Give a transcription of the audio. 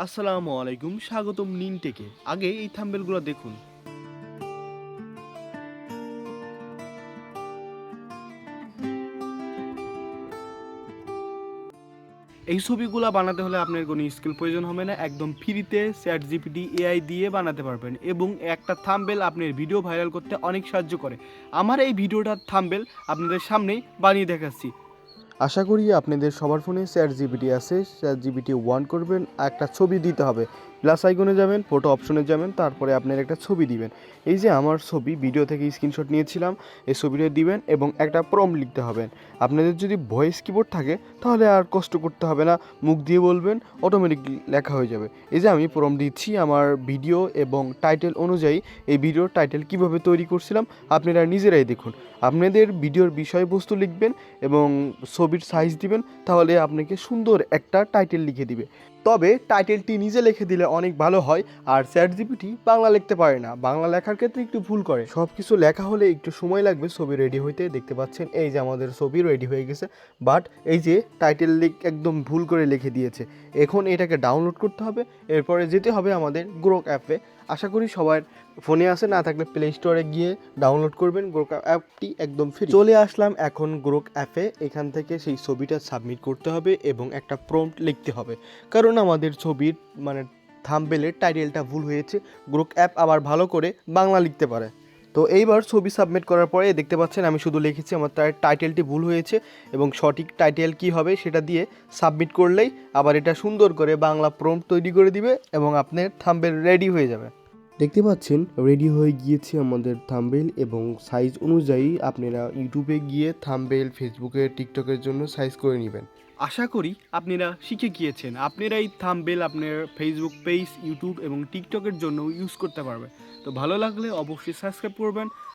আসসালামু আলাইকুম, স্বাগতম নিনটেকে। আগে এই থাম্বেলগুলো দেখুন। এই ছবিগুলো বানাতে হলে আপনার কোনো স্কিল প্রয়োজন হবে না, একদম ফ্রিতে চ্যাট জিপিটি এআই দিয়ে বানাতে পারবেন এবং একটা থাম্বেল আপনার ভিডিও ভাইরাল করতে অনেক সাহায্য করে। আমার এই ভিডিওটার থাম্বেল আপনাদের সামনেই বানিয়ে দেখাচ্ছি। আশা করি আপনাদের সবার ফোনে চ্যাট জিপিটি আছে। চ্যাট জিপিটি ওয়ান করবেন, একটা ছবি দিতে হবে, প্লাস আইকনে যাবেন, ফটো অপশনে যাবেন, তারপরে আপনার একটা ছবি দিবেন। এই যে আমার ছবি ভিডিও থেকে স্ক্রিনশট নিয়েছিলাম, এই ছবিটা দিবেন এবং একটা প্রম্পট লিখতে হবে। আপনাদের যদি ভয়েস কিবোর্ড থাকে তাহলে আর কষ্ট করতে হবে না, মুখ দিয়ে বলবেন, অটোমেটিক লেখা হয়ে যাবে। এই যে আমি প্রম্পট দিচ্ছি আমার ভিডিও এবং টাইটেল অনুযায়ী। এই ভিডিওর টাইটেল কিভাবে তৈরি করছিলাম আপনারা নিজেরাই দেখুন। আপনাদের ভিডিওর বিষয়বস্তু লিখবেন এবং ছবির সাইজ দিবেন, তাহলে আপনাকে সুন্দর একটা টাইটেল লিখে দিবে। তবে টাইটেলটি নিজে লিখে দিলে অনেক ভালো হয়। আর চ্যাট জিপিটি বাংলা লিখতে পারে না, বাংলা লেখার ক্ষেত্রে একটু ভুল করে। সব কিছু লেখা হলে একটু সময় লাগবে ছবি রেডি হইতে। দেখতে পাচ্ছেন এই যে আমাদের ছবি রেডি হয়ে গেছে, বাট এই যে টাইটেল একদম ভুল করে লিখে দিয়েছে। এখন এটাকে ডাউনলোড করতে হবে, এরপরে যেতে হবে আমাদের গ্রোক অ্যাপে। আশা করি সবার ফোনে আসে, না থাকলে প্লে স্টোরে গিয়ে ডাউনলোড করবেন। গ্রোক অ্যাপটি একদম ফ্রি। চলে আসলাম এখন গ্রোক অ্যাপে। এখান থেকে সেই ছবিটা সাবমিট করতে হবে এবং একটা প্রম্পট লিখতে হবে, কারণ আমাদের ছবির থাম্বনেলের টাইটেলটা ভুল হয়েছে। গ্রোক অ্যাপ আবার ভালো করে বাংলা লিখতে পারে। তো এইবার ছবি সাবমিট করার পরে দেখতে পাচ্ছেন আমি শুধু লিখেছি আমার টাইটেলটি ভুল হয়েছে এবং সঠিক টাইটেল কি হবে সেটা দিয়ে সাবমিট করলেই আবার এটা সুন্দর করে বাংলা প্রম্পট তৈরি করে দিবে এবং আপনার থাম্বনেল রেডি হয়ে যাবে। দেখতে পাচ্ছেন রেডি হয়ে গিয়েছে আমাদের থাম্বনেল এবং সাইজ অনুযায়ী আপনারা ইউটিউবে গিয়ে থাম্বনেল, ফেসবুকে, টিকটকের জন্য সাইজ করে নেবেন। আশা করি আপনারা শিখে গিয়েছেন। আপনারা এই থাম্বনেল আপনার ফেসবুক পেজ, ইউটিউব এবং টিকটকের জন্য ইউজ করতে পারবেন। তো ভালো লাগলে অবশ্যই সাবস্ক্রাইব করবেন।